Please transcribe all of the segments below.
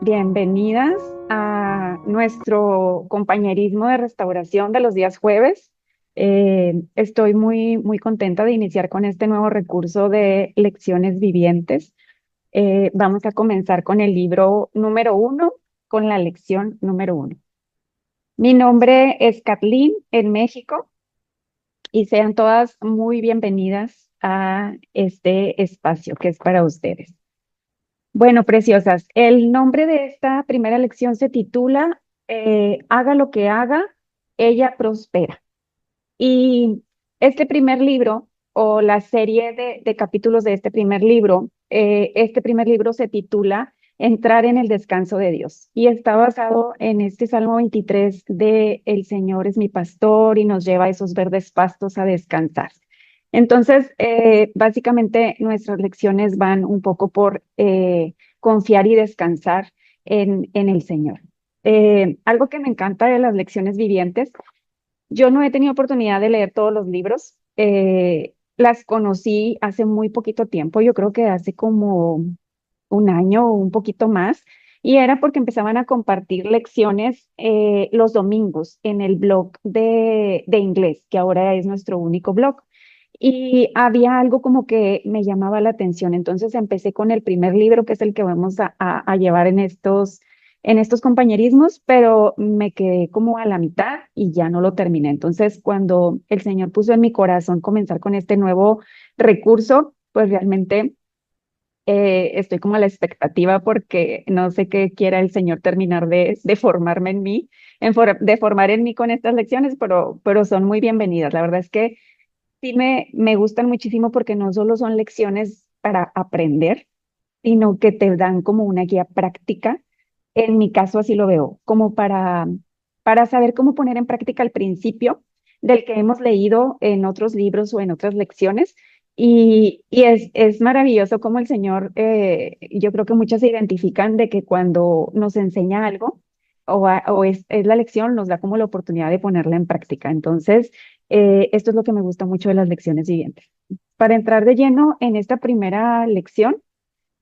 Bienvenidas a nuestro compañerismo de restauración de los días jueves. Estoy muy contenta de iniciar con este nuevo recurso de lecciones vivientes. Vamos a comenzar con el libro número uno, con la lección número uno. Mi nombre es Kathleen en México y sean todas muy bienvenidas a este espacio que es para ustedes. Bueno, preciosas, el nombre de esta primera lección se titula Haga lo que haga, ella prospera. Y este primer libro, o la serie de capítulos de este primer libro se titula Entrar en el descanso de Dios. Y está basado en este Salmo 23 de El Señor es mi pastor y nos lleva a esos verdes pastos a descansar. Entonces, básicamente nuestras lecciones van un poco por confiar y descansar en el Señor. Algo que me encanta de las lecciones vivientes, yo no he tenido oportunidad de leer todos los libros. Las conocí hace muy poquito tiempo, yo creo que hace como un año o un poquito más, y era porque empezaban a compartir lecciones los domingos en el blog de inglés, que ahora es nuestro único blog. Y había algo como que me llamaba la atención. Entonces empecé con el primer libro, que es el que vamos a llevar en estos compañerismos, pero me quedé como a la mitad y ya no lo terminé. Entonces, cuando el Señor puso en mi corazón comenzar con este nuevo recurso, pues realmente estoy como a la expectativa porque no sé qué quiera el Señor terminar de formarme en mí, de formar en mí con estas lecciones, pero son muy bienvenidas. La verdad es que sí me gustan muchísimo porque no solo son lecciones para aprender, sino que te dan como una guía práctica. En mi caso así lo veo, como para saber cómo poner en práctica el principio del que hemos leído en otros libros o en otras lecciones. Y es maravilloso cómo el Señor, yo creo que muchos se identifican de que cuando nos enseña algo o es la lección, nos da como la oportunidad de ponerla en práctica. Entonces, esto es lo que me gusta mucho de las lecciones vivientes. Para entrar de lleno en esta primera lección,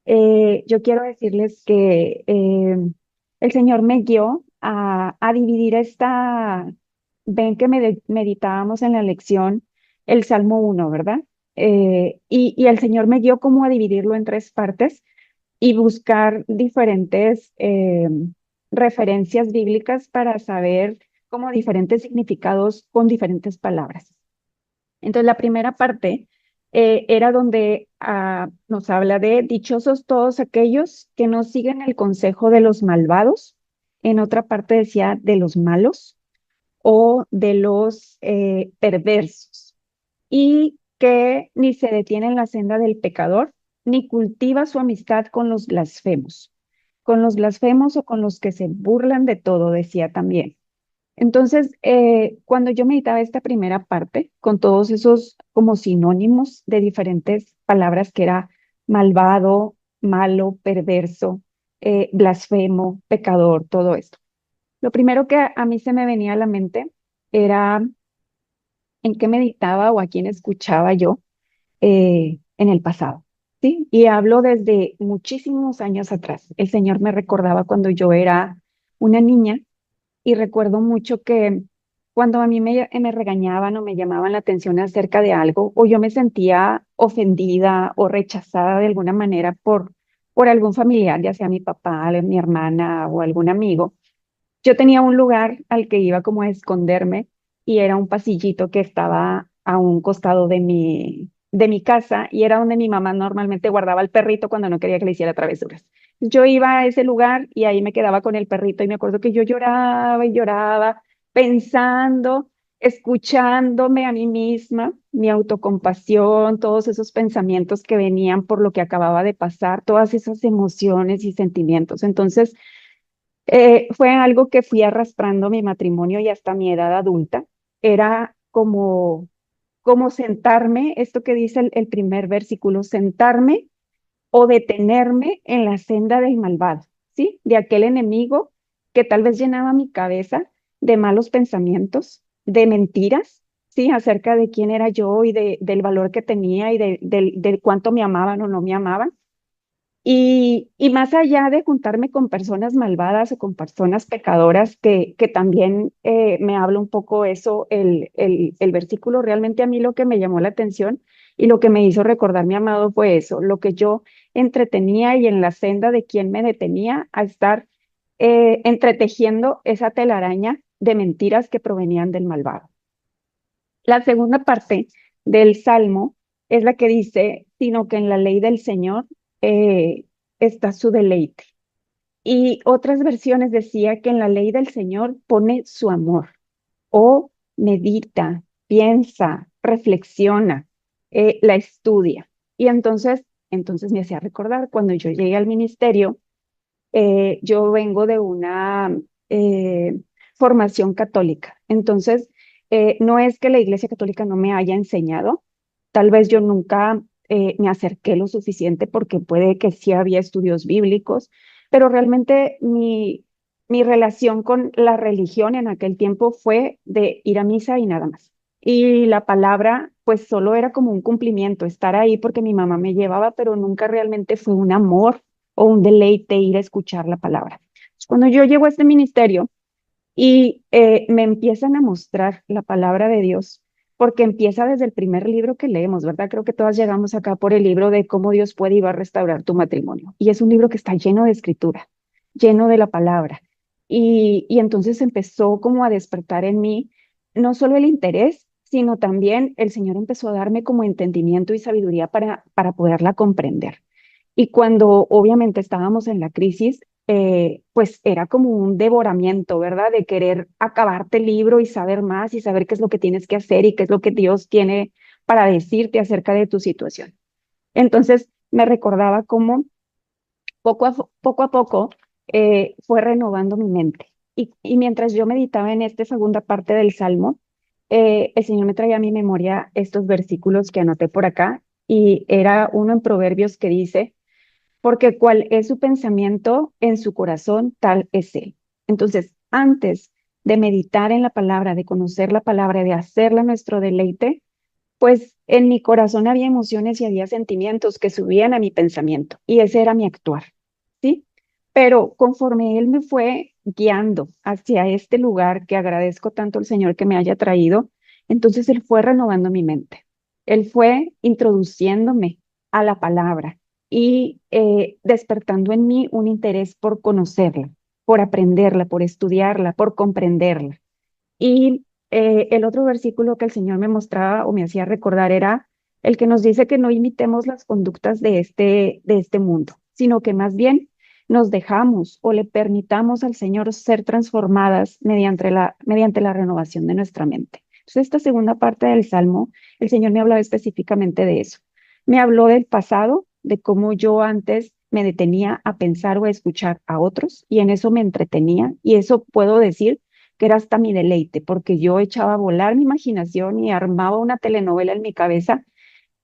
yo quiero decirles que el Señor me guió a dividir ven que meditábamos en la lección el Salmo uno, ¿verdad? Y el Señor me guió como a dividirlo en tres partes y buscar diferentes referencias bíblicas para saber como diferentes significados con diferentes palabras. Entonces, la primera parte era donde nos habla de dichosos todos aquellos que no siguen el consejo de los malvados. En otra parte decía de los malos o de los perversos y que ni se detiene en la senda del pecador, ni cultiva su amistad con los blasfemos o con los que se burlan de todo, decía también. Entonces, cuando yo meditaba esta primera parte, con todos esos como sinónimos de diferentes palabras que era malvado, malo, perverso, blasfemo, pecador, todo esto. Lo primero que a mí se me venía a la mente era en qué meditaba o a quién escuchaba yo en el pasado, ¿sí? Y hablo desde muchísimos años atrás. El Señor me recordaba cuando yo era una niña y recuerdo mucho que cuando a mí me regañaban o me llamaban la atención acerca de algo, o yo me sentía ofendida o rechazada de alguna manera por algún familiar, ya sea mi papá, mi hermana o algún amigo, yo tenía un lugar al que iba como a esconderme y era un pasillito que estaba a un costado de mi casa y era donde mi mamá normalmente guardaba al perrito cuando no quería que le hiciera travesuras. Yo iba a ese lugar y ahí me quedaba con el perrito y me acuerdo que yo lloraba y lloraba pensando, escuchándome a mí misma, mi autocompasión, todos esos pensamientos que venían por lo que acababa de pasar, todas esas emociones y sentimientos. Entonces, fue algo que fui arrastrando mi matrimonio y hasta mi edad adulta. Era como sentarme, esto que dice el primer versículo, sentarme o detenerme en la senda del malvado, ¿sí? De aquel enemigo que tal vez llenaba mi cabeza de malos pensamientos, de mentiras, ¿sí? Acerca de quién era yo y del valor que tenía y del cuánto me amaban o no me amaban. Y más allá de juntarme con personas malvadas o con personas pecadoras, que también me habla un poco eso, el versículo, realmente a mí lo que me llamó la atención y lo que me hizo recordar mi amado fue eso, lo que yo entretenía y en la senda de quien me detenía a estar entretejiendo esa telaraña de mentiras que provenían del malvado. La segunda parte del Salmo es la que dice, sino que en la ley del Señor está su deleite. Y otras versiones decía que en la ley del Señor pone su amor o medita, piensa, reflexiona, la estudia. Y entonces me hacía recordar cuando yo llegué al ministerio, yo vengo de una formación católica. Entonces, no es que la Iglesia Católica no me haya enseñado, tal vez yo nunca me acerqué lo suficiente porque puede que sí había estudios bíblicos, pero realmente mi relación con la religión en aquel tiempo fue de ir a misa y nada más. Y la palabra, pues solo era como un cumplimiento, estar ahí porque mi mamá me llevaba, pero nunca realmente fue un amor o un deleite ir a escuchar la palabra. Cuando yo llego a este ministerio y me empiezan a mostrar la palabra de Dios, porque empieza desde el primer libro que leemos, ¿verdad? Creo que todas llegamos acá por el libro de cómo Dios puede y va a restaurar tu matrimonio. Y es un libro que está lleno de escritura, lleno de la palabra. Y entonces empezó como a despertar en mí no solo el interés, sino también el Señor empezó a darme como entendimiento y sabiduría para poderla comprender. Y cuando obviamente estábamos en la crisis, pues era como un devoramiento, ¿verdad? De querer acabarte el libro y saber más y saber qué es lo que tienes que hacer y qué es lo que Dios tiene para decirte acerca de tu situación. Entonces me recordaba cómo poco a poco fue renovando mi mente. Y mientras yo meditaba en esta segunda parte del Salmo, el Señor me traía a mi memoria estos versículos que anoté por acá y era uno en Proverbios que dice, porque cual es su pensamiento en su corazón, tal es él. Entonces, antes de meditar en la palabra, de conocer la palabra, de hacerla nuestro deleite, pues en mi corazón había emociones y había sentimientos que subían a mi pensamiento y ese era mi actuar, ¿sí? Pero conforme él me fue guiando hacia este lugar que agradezco tanto al Señor que me haya traído, entonces él fue renovando mi mente. Él fue introduciéndome a la palabra y despertando en mí un interés por conocerla, por aprenderla, por estudiarla, por comprenderla. Y el otro versículo que el Señor me mostraba o me hacía recordar era el que nos dice que no imitemos las conductas de este mundo, sino que más bien nos dejamos o le permitamos al Señor ser transformadas mediante la renovación de nuestra mente. Entonces, esta segunda parte del Salmo, el Señor me hablaba específicamente de eso. Me habló del pasado, de cómo yo antes me detenía a pensar o a escuchar a otros y en eso me entretenía y eso puedo decir que era hasta mi deleite, porque yo echaba a volar mi imaginación y armaba una telenovela en mi cabeza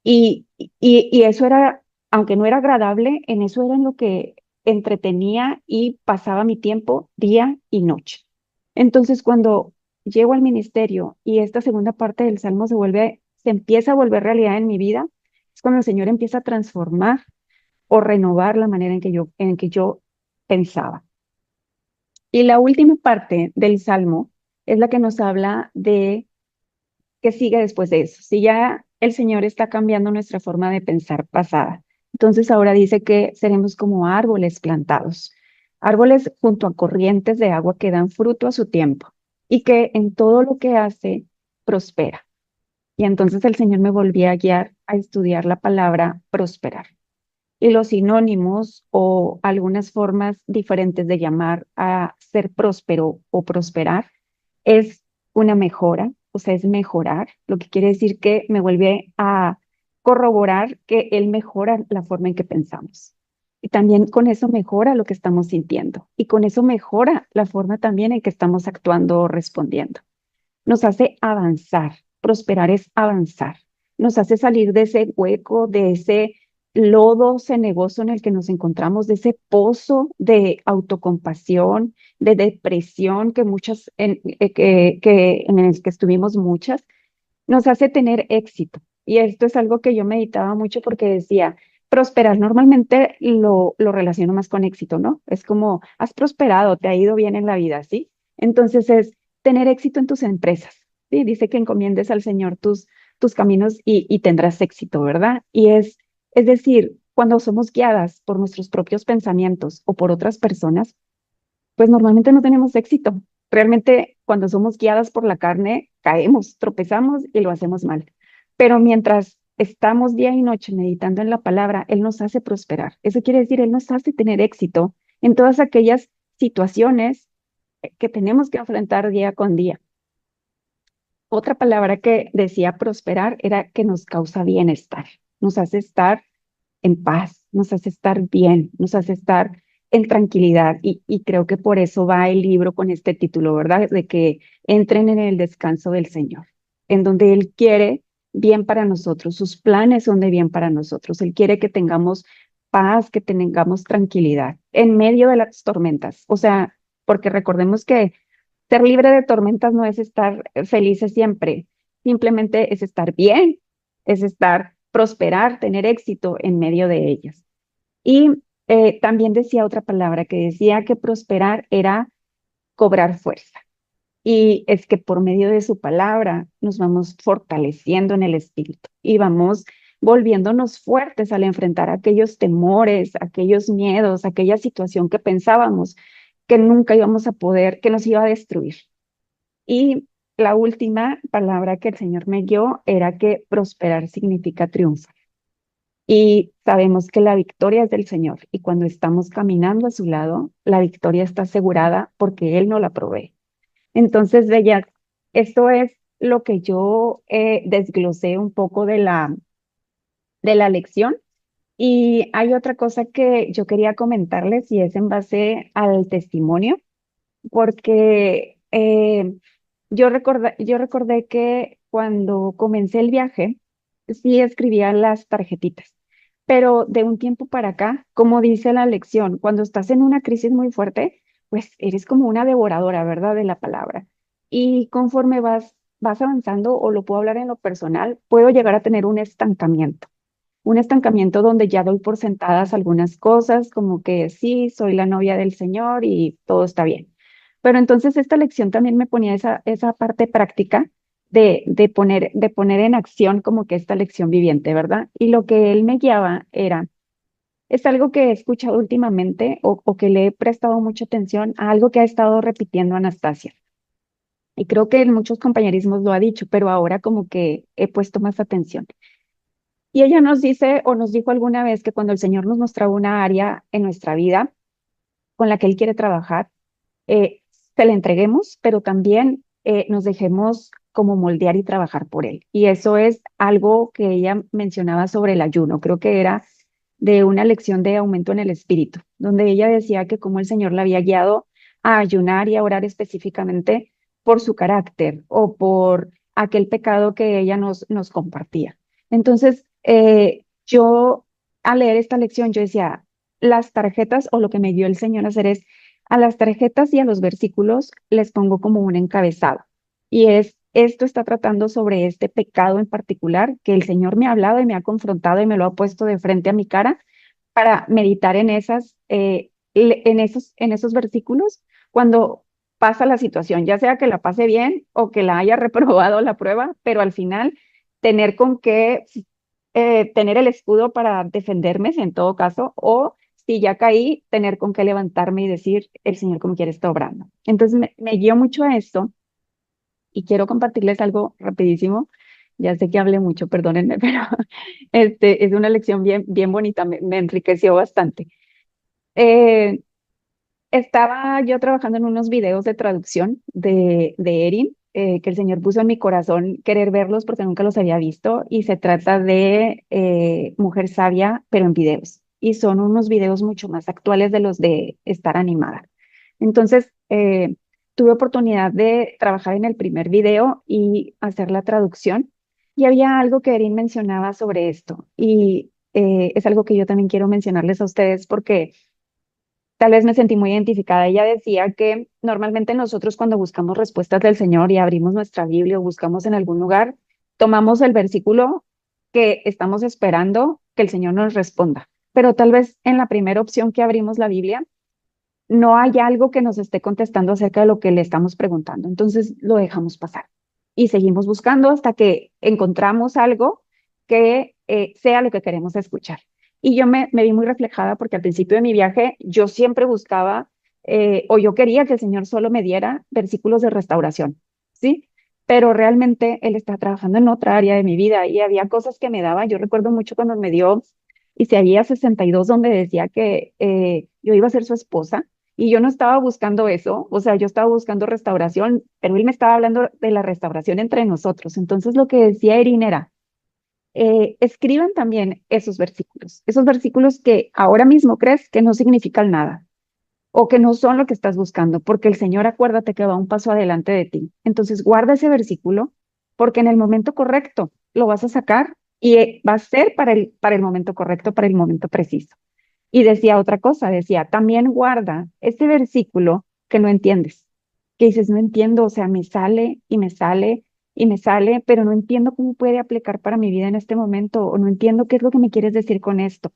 y eso era, aunque no era agradable, en eso era en lo que entretenía y pasaba mi tiempo día y noche. Entonces, cuando llego al ministerio y esta segunda parte del Salmo se empieza a volver realidad en mi vida, es cuando el Señor empieza a transformar o renovar la manera en que yo pensaba. Y la última parte del Salmo es la que nos habla de qué sigue después de eso. Si ya el Señor está cambiando nuestra forma de pensar pasada, entonces ahora dice que seremos como árboles plantados, árboles junto a corrientes de agua que dan fruto a su tiempo y que en todo lo que hace prospera. Y entonces el Señor me volvía a guiar a estudiar la palabra prosperar y los sinónimos o algunas formas diferentes de llamar a ser próspero o prosperar es una mejora, o sea, es mejorar, lo que quiere decir que me vuelve a corroborar que él mejora la forma en que pensamos. Y también con eso mejora lo que estamos sintiendo y con eso mejora la forma también en que estamos actuando o respondiendo. Nos hace avanzar, prosperar es avanzar, nos hace salir de ese hueco, de ese lodo cenagoso en el que nos encontramos, de ese pozo de autocompasión, de depresión que en el que estuvimos muchas, nos hace tener éxito. Y esto es algo que yo meditaba mucho porque decía, prosperar normalmente lo relaciono más con éxito, ¿no? Es como, has prosperado, te ha ido bien en la vida, ¿sí? Entonces es tener éxito en tus empresas, ¿sí? Dice que encomiendes al Señor tus caminos y tendrás éxito, ¿verdad? Es decir, cuando somos guiadas por nuestros propios pensamientos o por otras personas, pues normalmente no tenemos éxito. Realmente cuando somos guiadas por la carne, caemos, tropezamos y lo hacemos mal. Pero mientras estamos día y noche meditando en la palabra, Él nos hace prosperar. Eso quiere decir, Él nos hace tener éxito en todas aquellas situaciones que tenemos que enfrentar día con día. Otra palabra que decía prosperar era que nos causa bienestar, nos hace estar en paz, nos hace estar bien, nos hace estar en tranquilidad. Y creo que por eso va el libro con este título, ¿verdad? De que entren en el descanso del Señor, en donde Él quiere bien para nosotros, sus planes son de bien para nosotros. Él quiere que tengamos paz, que tengamos tranquilidad en medio de las tormentas. O sea, porque recordemos que ser libre de tormentas no es estar felices siempre, simplemente es estar bien, es estar, prosperar, tener éxito en medio de ellas. Y también decía otra palabra que decía que prosperar era cobrar fuerza. Y es que por medio de su palabra nos vamos fortaleciendo en el espíritu y vamos volviéndonos fuertes al enfrentar aquellos temores, aquellos miedos, aquella situación que pensábamos que nunca íbamos a poder, que nos iba a destruir. Y la última palabra que el Señor me dio era que prosperar significa triunfar. Y sabemos que la victoria es del Señor. Y cuando estamos caminando a su lado, la victoria está asegurada porque Él no la provee. Entonces, Bella, esto es lo que yo desglosé un poco de la lección. Y hay otra cosa que yo quería comentarles y es en base al testimonio, porque yo recordé que cuando comencé el viaje, sí escribía las tarjetitas, pero de un tiempo para acá, como dice la lección, cuando estás en una crisis muy fuerte, pues eres como una devoradora, ¿verdad? De la palabra. Y conforme vas avanzando, o lo puedo hablar en lo personal, puedo llegar a tener un estancamiento donde ya doy por sentadas algunas cosas, como que sí, soy la novia del Señor y todo está bien. Pero entonces esta lección también me ponía esa parte práctica de poner en acción como que esta lección viviente, ¿verdad? Y lo que él me guiaba era, es algo que he escuchado últimamente o que le he prestado mucha atención a algo que ha estado repitiendo Anastasia. Y creo que en muchos compañerismos lo ha dicho, pero ahora como que he puesto más atención. Y ella nos dice o nos dijo alguna vez que cuando el Señor nos mostraba una área en nuestra vida con la que Él quiere trabajar, eh, se la entreguemos, pero también nos dejemos como moldear y trabajar por Él. Y eso es algo que ella mencionaba sobre el ayuno. Creo que era de una lección de aumento en el espíritu, donde ella decía que como el Señor la había guiado a ayunar y a orar específicamente por su carácter o por aquel pecado que ella nos compartía. Entonces, yo al leer esta lección, yo decía, las tarjetas o lo que me dio el Señor a hacer es, a las tarjetas y a los versículos les pongo como un encabezado. Y es, esto está tratando sobre este pecado en particular que el Señor me ha hablado y me ha confrontado y me lo ha puesto de frente a mi cara para meditar en en esos versículos cuando pasa la situación, ya sea que la pase bien o que la haya reprobado la prueba, pero al final tener con qué tener el escudo para defenderme si en todo caso, o si ya caí, tener con qué levantarme y decir, el Señor como quiere está obrando. Entonces me guío mucho a esto y quiero compartirles algo rapidísimo. Ya sé que hablé mucho, perdónenme, pero es una lección bien bonita, me enriqueció bastante. Eh, Estaba yo trabajando en unos videos de traducción de Erin, que el Señor puso en mi corazón querer verlos porque nunca los había visto, y se trata de Mujer Sabia, pero en videos. Y son unos videos mucho más actuales de los de estar animada. Entonces, tuve oportunidad de trabajar en el primer video y hacer la traducción. Y había algo que Erin mencionaba sobre esto. Y es algo que yo también quiero mencionarles a ustedes porque tal vez me sentí muy identificada. Ella decía que normalmente nosotros cuando buscamos respuestas del Señor y abrimos nuestra Biblia o buscamos en algún lugar, tomamos el versículo que estamos esperando que el Señor nos responda. Pero tal vez en la primera opción que abrimos la Biblia, no hay algo que nos esté contestando acerca de lo que le estamos preguntando. Entonces lo dejamos pasar y seguimos buscando hasta que encontramos algo que sea lo que queremos escuchar. Y yo me vi muy reflejada porque al principio de mi viaje yo siempre buscaba o yo quería que el Señor solo me diera versículos de restauración, ¿sí? Pero realmente Él está trabajando en otra área de mi vida y había cosas que me daba. Yo recuerdo mucho cuando me dio Isaías 62, donde decía que yo iba a ser su esposa y yo no estaba buscando eso, o sea, yo estaba buscando restauración, pero él me estaba hablando de la restauración entre nosotros. Entonces lo que decía Erin era, escriban también esos versículos que ahora mismo crees que no significan nada o que no son lo que estás buscando, porque el Señor, acuérdate que va un paso adelante de ti. Entonces guarda ese versículo porque en el momento correcto lo vas a sacar y va a ser para el momento correcto, para el momento preciso. Y decía otra cosa, decía, también guarda este versículo que no entiendes, que dices, no entiendo, o sea, me sale y me sale y me sale, pero no entiendo cómo puede aplicar para mi vida en este momento o no entiendo qué es lo que me quieres decir con esto.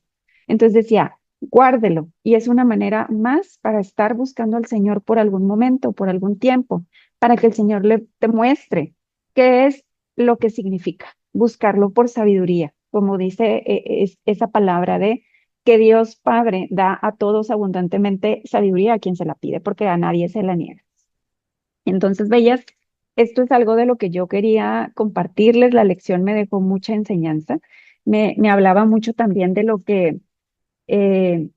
Entonces decía, guárdelo y es una manera más para estar buscando al Señor por algún momento, por algún tiempo, para que el Señor te muestre qué es lo que significa, buscarlo por sabiduría, como dice esa palabra de que Dios Padre da a todos abundantemente sabiduría a quien se la pide, porque a nadie se la niega. Entonces, bellas, esto es algo de lo que yo quería compartirles. La lección me dejó mucha enseñanza. Me hablaba mucho también de lo que, eh,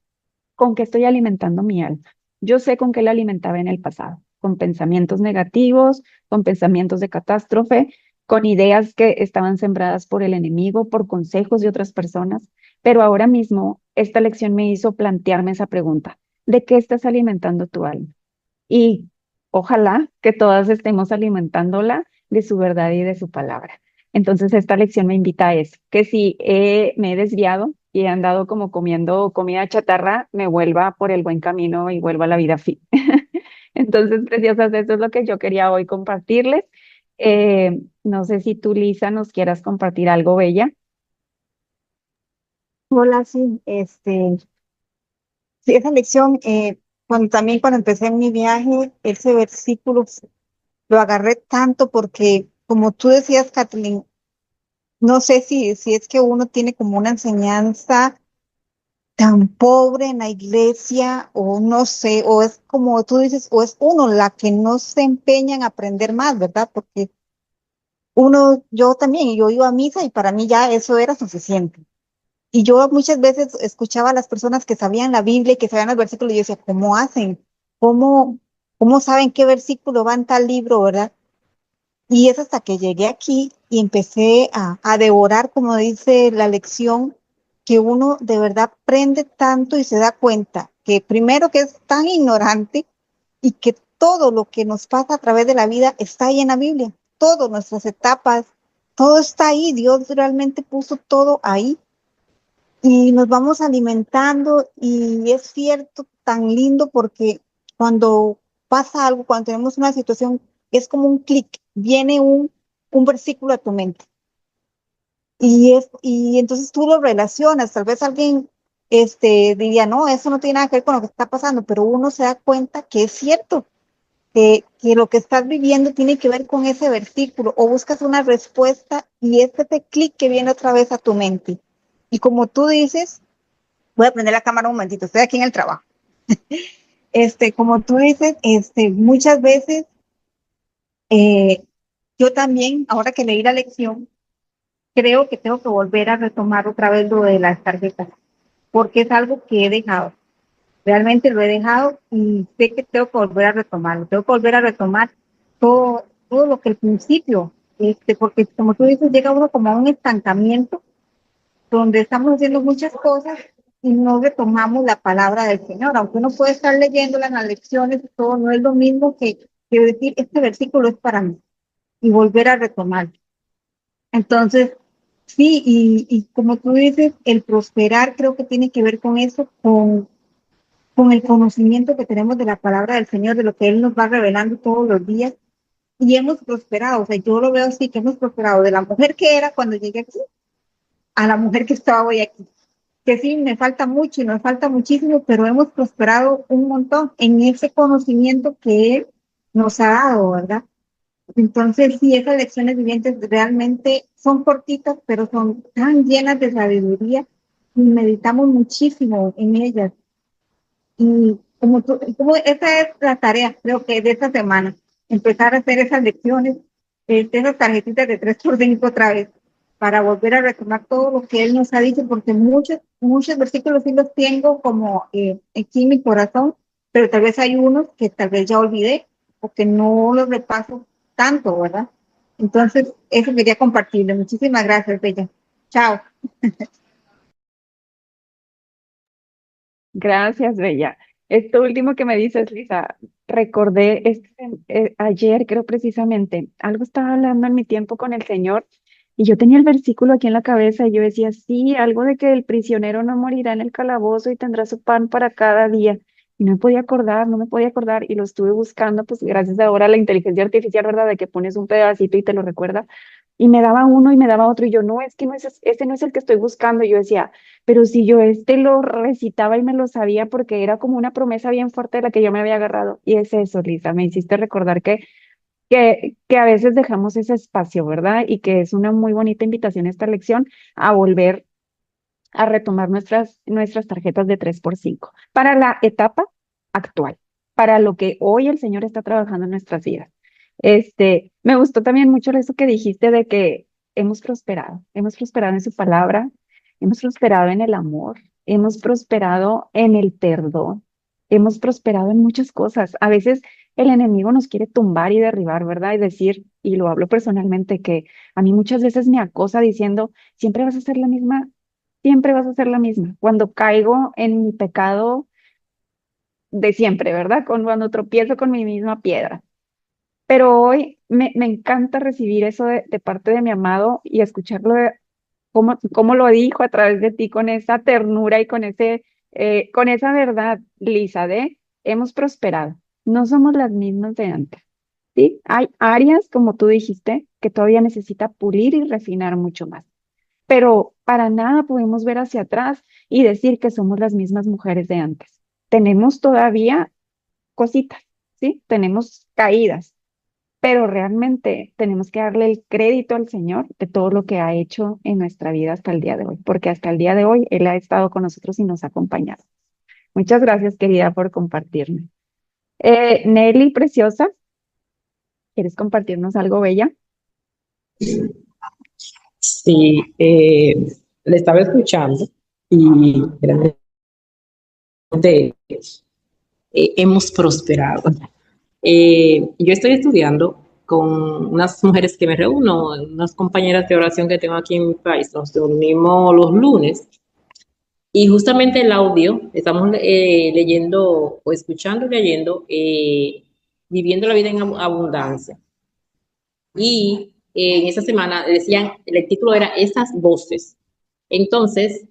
con qué estoy alimentando mi alma. Yo sé con qué la alimentaba en el pasado, con pensamientos negativos, con pensamientos de catástrofe, con ideas que estaban sembradas por el enemigo, por consejos de otras personas, pero ahora mismo esta lección me hizo plantearme esa pregunta, ¿de qué estás alimentando tu alma? Y ojalá que todas estemos alimentándola de su verdad y de su palabra. Entonces, esta lección me invita a eso, que si me he desviado y he andado como comiendo comida chatarra, me vuelva por el buen camino y vuelva a la vida fit. Entonces, preciosas, eso es lo que yo quería hoy compartirles. No sé si tú, Lisa, nos quieras compartir algo bella. Hola, sí, sí, esa lección, también cuando empecé en mi viaje, ese versículo lo agarré tanto porque, como tú decías, Kathleen, no sé si es que uno tiene como una enseñanza tan pobre en la iglesia, o no sé, o es como tú dices, o es uno la que no se empeña en aprender más, ¿verdad? Porque yo también, yo iba a misa y para mí ya eso era suficiente. Y yo muchas veces escuchaba a las personas que sabían la Biblia y que sabían los versículos y yo decía, ¿cómo hacen? ¿Cómo, cómo saben qué versículo va en tal libro, verdad? Y es hasta que llegué aquí y empecé a devorar, como dice la lección, que uno de verdad aprende tanto y se da cuenta que primero que es tan ignorante y que todo lo que nos pasa a través de la vida está ahí en la Biblia, todas nuestras etapas, todo está ahí, Dios realmente puso todo ahí y nos vamos alimentando y es cierto, tan lindo porque cuando pasa algo, cuando tenemos una situación, es como un clic, viene un versículo a tu mente y entonces tú lo relacionas, tal vez alguien diría, no, eso no tiene nada que ver con lo que está pasando, pero uno se da cuenta que es cierto, que lo que estás viviendo tiene que ver con ese versículo o buscas una respuesta y es ese clic que viene otra vez a tu mente. Y como tú dices, voy a prender la cámara un momentito, estoy aquí en el trabajo. Como tú dices, muchas veces eh, yo también, ahora que leí la lección, creo que tengo que volver a retomar otra vez lo de las tarjetas, porque es algo que he dejado. Realmente lo he dejado y sé que tengo que volver a retomarlo. Tengo que volver a retomar todo lo que al principio, porque como tú dices, llega uno como a un estancamiento donde estamos haciendo muchas cosas y no retomamos la palabra del Señor. Aunque uno puede estar leyéndola en las lecciones y todo, no es lo mismo que decir, este versículo es para mí y volver a retomar. Entonces, sí, y como tú dices, el prosperar creo que tiene que ver con eso, con el conocimiento que tenemos de la palabra del Señor, de lo que Él nos va revelando todos los días. Y hemos prosperado, o sea, yo lo veo así, que hemos prosperado de la mujer que era cuando llegué aquí a la mujer que estaba hoy aquí. que sí, me falta mucho y nos falta muchísimo, pero hemos prosperado un montón en ese conocimiento que Él nos ha dado, ¿verdad? Entonces, sí, esas lecciones vivientes realmente son cortitas, pero son tan llenas de sabiduría y meditamos muchísimo en ellas. Y como esa es la tarea, creo que de esta semana, empezar a hacer esas lecciones, esas tarjetitas de 3x5 otra vez, para volver a retomar todo lo que Él nos ha dicho, porque muchos versículos sí los tengo como aquí en mi corazón, pero tal vez hay unos que tal vez ya olvidé o que no los repaso tanto, ¿verdad? Entonces, eso quería compartirle. Muchísimas gracias, Bella. Chao. Gracias, Bella. Esto último que me dices, Lisa, recordé ayer, creo precisamente, algo estaba hablando en mi tiempo con el Señor y yo tenía el versículo aquí en la cabeza y yo decía, sí, algo de que el prisionero no morirá en el calabozo y tendrá su pan para cada día. Y no me podía acordar, no me podía acordar y lo estuve buscando, pues gracias ahora a la inteligencia artificial, ¿verdad? De que pones un pedacito y te lo recuerda. Y me daba uno y me daba otro y yo, no, es que no es, ese no es el que estoy buscando. Y yo decía, pero si yo este lo recitaba y me lo sabía porque era como una promesa bien fuerte de la que yo me había agarrado. Y es eso, Lisa, me hiciste recordar que a veces dejamos ese espacio, ¿verdad? Y que es una muy bonita invitación esta lección a volver a retomar nuestras tarjetas de 3x5 para la etapa actual, para lo que hoy el Señor está trabajando en nuestras vidas. Me gustó también mucho eso que dijiste de que hemos prosperado en su palabra, hemos prosperado en el amor, hemos prosperado en el perdón, hemos prosperado en muchas cosas. A veces el enemigo nos quiere tumbar y derribar, ¿verdad? Y decir, y lo hablo personalmente, que a mí muchas veces me acosa diciendo, siempre vas a ser la misma, siempre vas a ser la misma. Cuando caigo en mi pecado de siempre, ¿verdad? Cuando tropiezo con mi misma piedra. Pero hoy me encanta recibir eso de parte de mi amado y escucharlo, cómo lo dijo a través de ti con esa ternura y con esa verdad, Lisa, de hemos prosperado. No somos las mismas de antes. ¿Sí? Hay áreas, como tú dijiste, que todavía necesita pulir y refinar mucho más, pero para nada podemos ver hacia atrás y decir que somos las mismas mujeres de antes. Tenemos todavía cositas, ¿sí? Tenemos caídas, pero realmente tenemos que darle el crédito al Señor de todo lo que ha hecho en nuestra vida hasta el día de hoy, porque hasta el día de hoy Él ha estado con nosotros y nos ha acompañado. Muchas gracias, querida, por compartirme. Nelly, preciosa, ¿quieres compartirnos algo bella? Sí, le estaba escuchando y realmente hemos prosperado. Yo estoy estudiando con unas mujeres que me reúno, unas compañeras de oración que tengo aquí en mi país. Nos reunimos los lunes y justamente el audio, estamos leyendo o escuchando y leyendo, viviendo la vida en abundancia. Y en esa semana decían, el título era Esas voces. Entonces,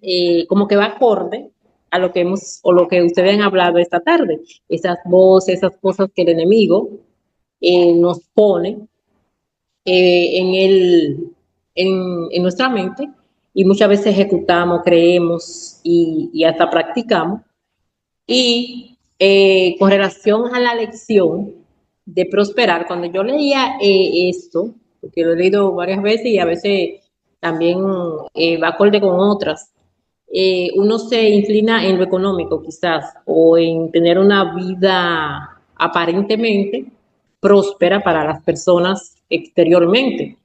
como que va acorde a lo que hemos o lo que ustedes han hablado esta tarde, esas voces, esas cosas que el enemigo nos pone en nuestra mente y muchas veces ejecutamos, creemos y hasta practicamos. Y con relación a la lección de prosperar, cuando yo leía esto, porque lo he leído varias veces y a veces también va acorde con otras, uno se inclina en lo económico quizás o en tener una vida aparentemente próspera para las personas exteriormente.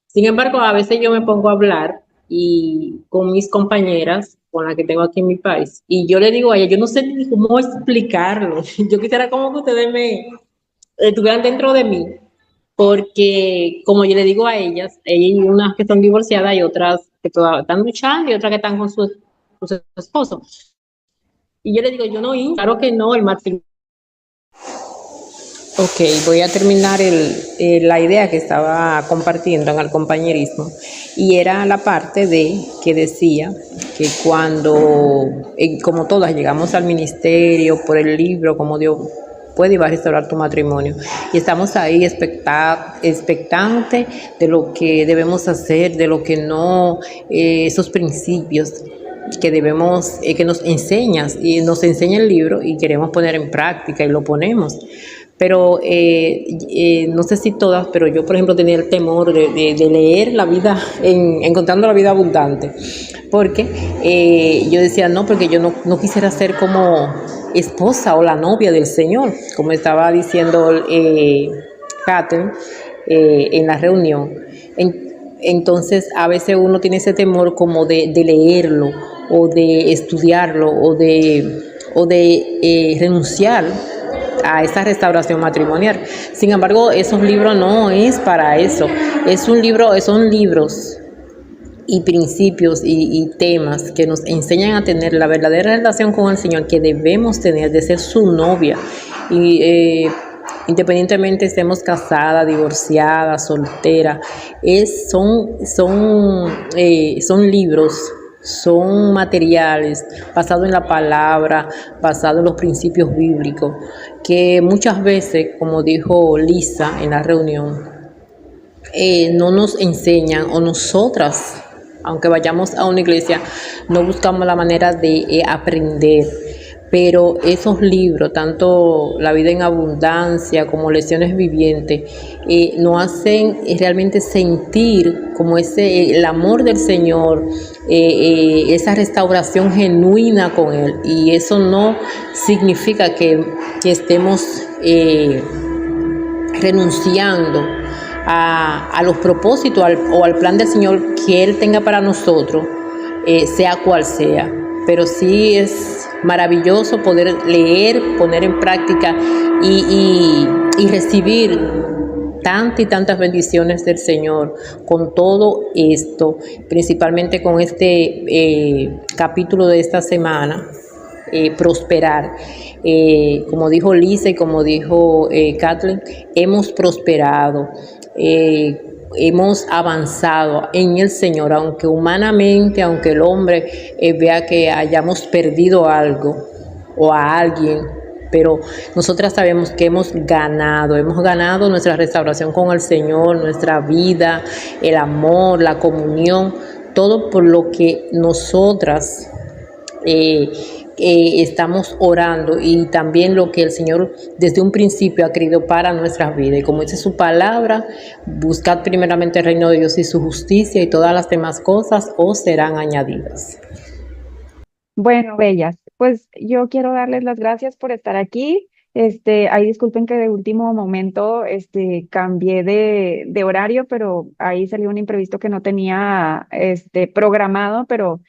Sin embargo, a veces yo me pongo a hablar y con mis compañeras, con las que tengo aquí en mi país, y yo le digo a ellas, yo no sé ni cómo explicarlo. Yo quisiera como que ustedes me estuvieran dentro de mí, porque como yo le digo a ellas, hay unas que están divorciadas y otras que todavía están luchando y otras que están con su esposo. Y yo le digo, yo no, claro que no, el matrimonio. Ok, voy a terminar la idea que estaba compartiendo en el compañerismo y era la parte de que decía que cuando, como todas, llegamos al ministerio por el libro, como Dios puede y va a restaurar tu matrimonio y estamos ahí expectantes de lo que debemos hacer, de lo que no, esos principios. que debemos, que nos enseñas y nos enseña el libro y queremos poner en práctica y lo ponemos. Pero no sé si todas, pero yo, por ejemplo, tenía el temor de leer la vida, encontrando la vida abundante, porque yo decía, no, porque yo no quisiera ser como esposa o la novia del Señor, como estaba diciendo Catherine en la reunión. Entonces, a veces uno tiene ese temor como de leerlo, o de estudiarlo, o de renunciar a esta restauración matrimonial. Sin embargo, esos libros no es para eso. Son libros y principios y temas que nos enseñan a tener la verdadera relación con el Señor que debemos tener, de ser su novia. Y independientemente estemos casadas, divorciadas, solteras, son libros, son materiales basados en la palabra, basados en los principios bíblicos, que muchas veces, como dijo Lisa en la reunión, no nos enseñan, o nosotras, aunque vayamos a una iglesia, no buscamos la manera de aprender. Pero esos libros, tanto La vida en abundancia como Lecciones vivientes, nos hacen realmente sentir como el amor del Señor, esa restauración genuina con Él. Y eso no significa que estemos renunciando a los propósitos o al plan del Señor que Él tenga para nosotros, sea cual sea. Pero sí es maravilloso poder leer, poner en práctica y recibir tantas y tantas bendiciones del Señor con todo esto, principalmente con este capítulo de esta semana, prosperar. Como dijo Lisa y como dijo Kathleen, hemos prosperado. Hemos avanzado en el Señor, aunque humanamente, aunque el hombre vea que hayamos perdido algo o a alguien, pero nosotras sabemos que hemos ganado nuestra restauración con el Señor, nuestra vida, el amor, la comunión, todo por lo que nosotras estamos orando, y también lo que el Señor desde un principio ha querido para nuestras vidas. Y como dice su palabra, buscad primeramente el reino de Dios y su justicia, y todas las demás cosas os serán añadidas. Bueno, bellas, pues yo quiero darles las gracias por estar aquí. Ahí disculpen que de último momento cambié de horario, pero ahí salió un imprevisto que no tenía programado, pero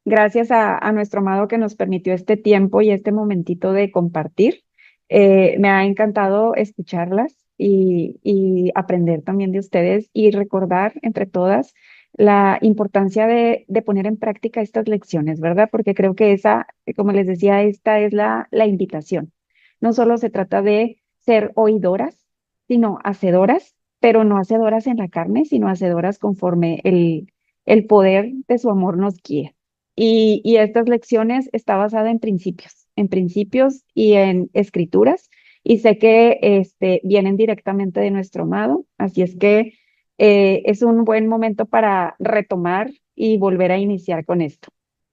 gracias a nuestro amado que nos permitió este tiempo y este momentito de compartir. Me ha encantado escucharlas y aprender también de ustedes y recordar entre todas la importancia de poner en práctica estas lecciones, ¿verdad? Porque creo que esa, como les decía, esta es la invitación. No solo se trata de ser oidoras, sino hacedoras, pero no hacedoras en la carne, sino hacedoras conforme el poder de su amor nos guía. Y estas lecciones está basada en principios y en escrituras, y sé que vienen directamente de nuestro amado, así es que es un buen momento para retomar y volver a iniciar con esto.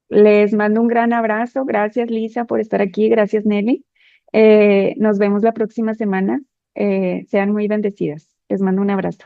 Les mando un gran abrazo. Gracias, Lisa, por estar aquí. Gracias, Nelly. Nos vemos la próxima semana. Sean muy bendecidas. Les mando un abrazo.